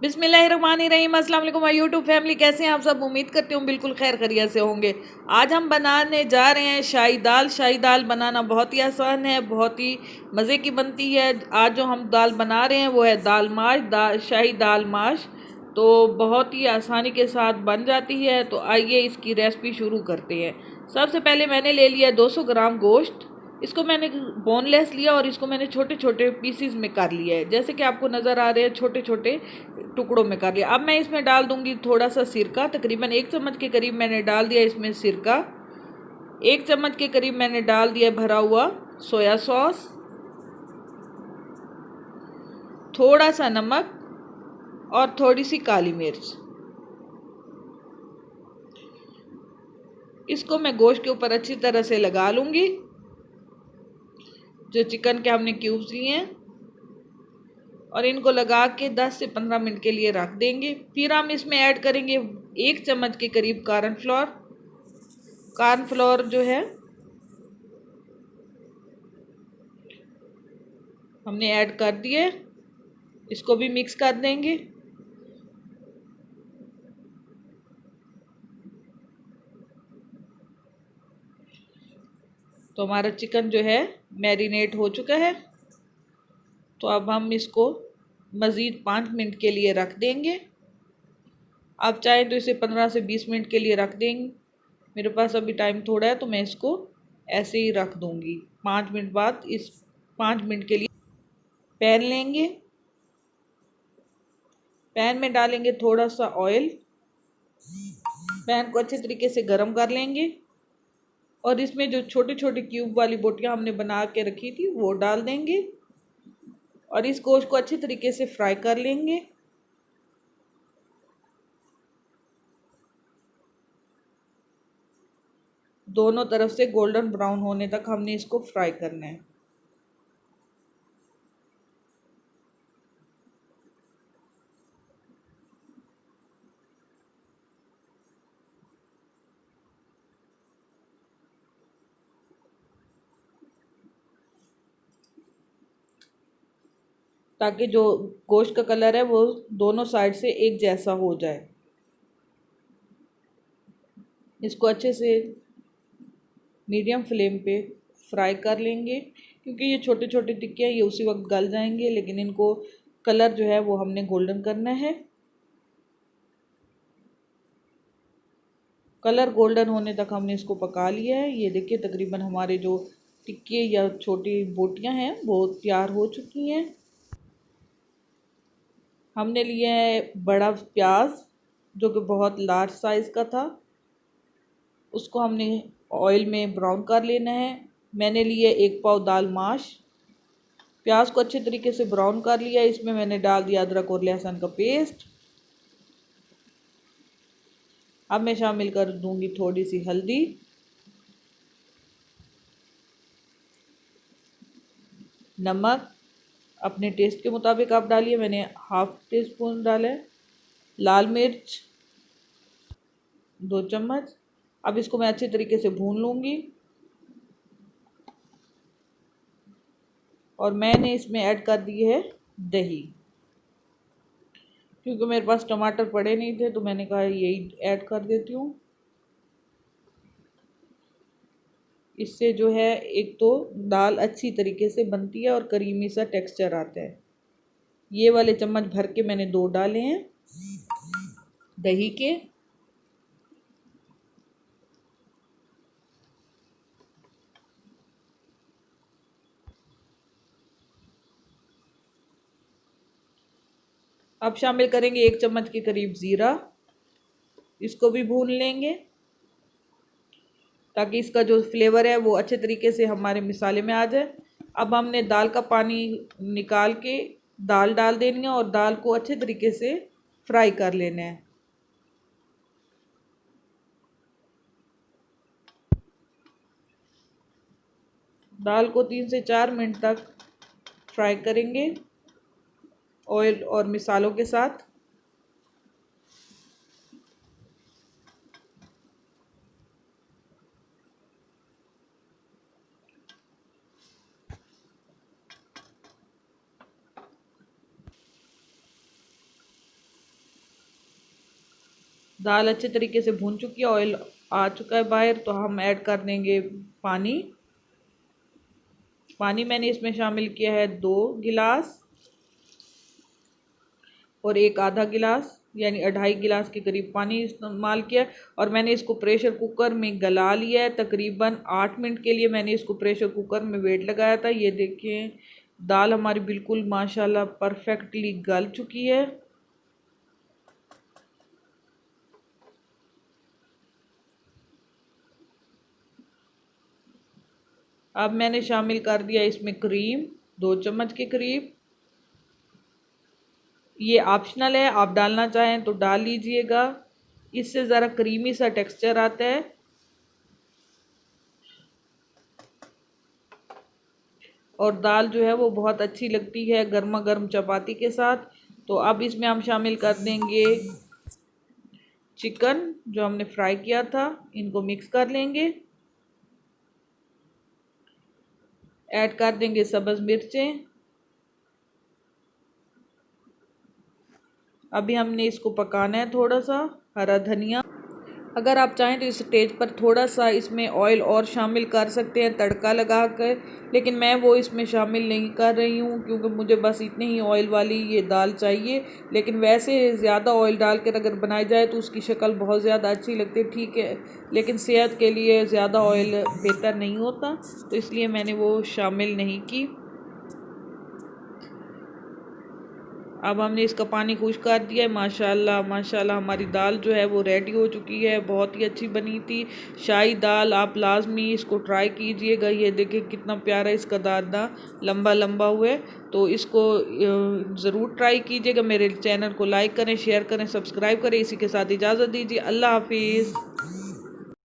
बिस्मिल्लाहिर्रहमानिर्रहीम। अस्सलाम वालेकुम माय यूट्यूब फैमिली, कैसे हैं आप सब। उम्मीद करती हूँ बिल्कुल खैर खैरियत से होंगे। आज हम बनाने जा रहे हैं शाही दाल। शाही दाल बनाना बहुत ही आसान है, बहुत ही मज़े की बनती है। आज जो हम दाल बना रहे हैं वो है दाल माश, शाही दाल माश। तो बहुत ही आसानी के साथ बन जाती है। तो आइए इसकी रेसिपी शुरू करते हैं। सबसे पहले मैंने ले लिया 200 ग्राम गोश्त। इसको मैंने बोनलेस लिया और इसको मैंने छोटे छोटे पीसीज में कर लिया है, जैसे कि आपको नज़र आ रहे हैं, छोटे छोटे टुकड़ों में कर लिया। अब मैं इसमें डाल दूंगी थोड़ा सा सिरका, तकरीबन 1 चम्मच के करीब मैंने डाल दिया इसमें सिरका। 1 चम्मच के करीब मैंने डाल दिया भरा हुआ सोया सॉस, थोड़ा सा नमक और थोड़ी सी काली मिर्च। इसको मैं गोश्त के ऊपर अच्छी तरह से लगा लूंगी, जो चिकन के हमने क्यूब्स लिए हैं, और इनको लगा के 10 से 15 मिनट के लिए रख देंगे। फिर हम इसमें ऐड करेंगे 1 चम्मच के करीब कॉर्नफ्लोर जो है हमने ऐड कर दिए। इसको भी मिक्स कर देंगे। तो हमारा चिकन जो है मैरिनेट हो चुका है। तो अब हम इसको मज़ीद 5 मिनट के लिए रख देंगे। आप चाहें तो इसे 15 से 20 मिनट के लिए रख देंगे। मेरे पास अभी टाइम थोड़ा है तो मैं इसको ऐसे ही रख दूंगी। 5 मिनट बाद इस 5 मिनट के लिए पैन लेंगे। पैन में डालेंगे थोड़ा सा ऑयल। पैन को अच्छे तरीके से गर्म कर लेंगे और इसमें जो छोटे छोटे क्यूब वाली बोटियां हमने बना के रखी थी वो डाल देंगे और इस गोश्त को अच्छे तरीके से फ्राई कर लेंगे। दोनों तरफ से गोल्डन ब्राउन होने तक हमने इसको फ्राई करना है। ताकि जो गोश्त का कलर है वो दोनों साइड से एक जैसा हो जाए। इसको अच्छे से मीडियम फ्लेम पे फ्राई कर लेंगे, क्योंकि ये छोटे छोटे टिक्के हैं, ये उसी वक्त गल जाएंगे, लेकिन इनको कलर जो है वो हमने गोल्डन करना है। कलर गोल्डन होने तक हमने इसको पका लिया है। ये देखिए तकरीबन हमारे जो टिक्के या छोटी बोटियां हैं वो तैयार हो चुकी हैं। हमने लिया है बड़ा प्याज, जो कि बहुत लार्ज साइज़ का था। उसको हमने ऑयल में ब्राउन कर लेना है। मैंने लिए 1 पाव दाल माश। प्याज को अच्छे तरीके से ब्राउन कर लिया। इसमें मैंने डाल दिया अदरक और लहसुन का पेस्ट। अब मैं शामिल कर दूंगी थोड़ी सी हल्दी, नमक अपने टेस्ट के मुताबिक आप डालिए, मैंने हाफ टी स्पून डाला है। लाल मिर्च 2 चम्मच। अब इसको मैं अच्छे तरीके से भून लूँगी और मैंने इसमें ऐड कर दी है दही। क्योंकि मेरे पास टमाटर पड़े नहीं थे तो मैंने कहा यही ऐड कर देती हूँ। इससे जो है एक तो दाल अच्छी तरीके से बनती है और करीमी सा टेक्सचर आता है। ये वाले चम्मच भर के मैंने 2 डाले हैं दही के। अब शामिल करेंगे 1 चम्मच के करीब ज़ीरा। इसको भी भून लेंगे ताकि इसका जो फ्लेवर है वो अच्छे तरीके से हमारे मिसाले में आ जाए। अब हमने दाल का पानी निकाल के दाल डाल देनी है और दाल को अच्छे तरीके से फ्राई कर लेना है। दाल को 3 से 4 मिनट तक फ्राई करेंगे ऑयल और मिसालों के साथ। दाल अच्छे तरीके से भून चुकी है, ऑयल आ चुका है बाहर, तो हम ऐड कर देंगे पानी। पानी मैंने इसमें शामिल किया है 2 गिलास और एक आधा गिलास, यानी 2.5 गिलास के करीब पानी इस्तेमाल किया। और मैंने इसको प्रेशर कुकर में गला लिया है। तकरीबन 8 मिनट के लिए मैंने इसको प्रेशर कुकर में वेट लगाया था। ये देखिए दाल हमारी बिल्कुल माशाल्लाह परफेक्टली गल चुकी है। अब मैंने शामिल कर दिया इसमें क्रीम, 2 चम्मच के करीब। ये ऑप्शनल है, आप डालना चाहें तो डाल लीजिएगा, इससे ज़रा क्रीमी सा टेक्सचर आता है। और दाल जो है वो बहुत अच्छी लगती है गर्मा गर्म चपाती के साथ। तो अब इसमें हम शामिल कर देंगे चिकन जो हमने फ्राई किया था, इनको मिक्स कर लेंगे। ऐड कर देंगे सब्ज़ मिर्चें। अभी हमने इसको पकाना है थोड़ा सा। हरा धनिया, अगर आप चाहें तो इस स्टेज पर थोड़ा सा इसमें ऑयल और शामिल कर सकते हैं तड़का लगा कर, लेकिन मैं वो इसमें शामिल नहीं कर रही हूँ क्योंकि मुझे बस इतनी ही ऑयल वाली ये दाल चाहिए। लेकिन वैसे ज़्यादा ऑयल डाल कर अगर बनाई जाए तो उसकी शक्ल बहुत ज़्यादा अच्छी लगती है, ठीक है, लेकिन सेहत के लिए ज़्यादा ऑयल बेहतर नहीं होता, तो इसलिए मैंने वो शामिल नहीं की। अब हमने इसका पानी खुश कर दिया है। माशाल्लाह माशाल्लाह हमारी दाल जो है वो रेडी हो चुकी है, बहुत ही अच्छी बनी थी शाही दाल। आप लाजमी इसको ट्राई कीजिएगा। ये देखिए कितना प्यारा इसका दाना लंबा लंबा हुआ है, तो इसको ज़रूर ट्राई कीजिएगा। मेरे चैनल को लाइक करें, शेयर करें, सब्सक्राइब करें। इसी के साथ इजाज़त दीजिए। अल्लाह हाफिज़।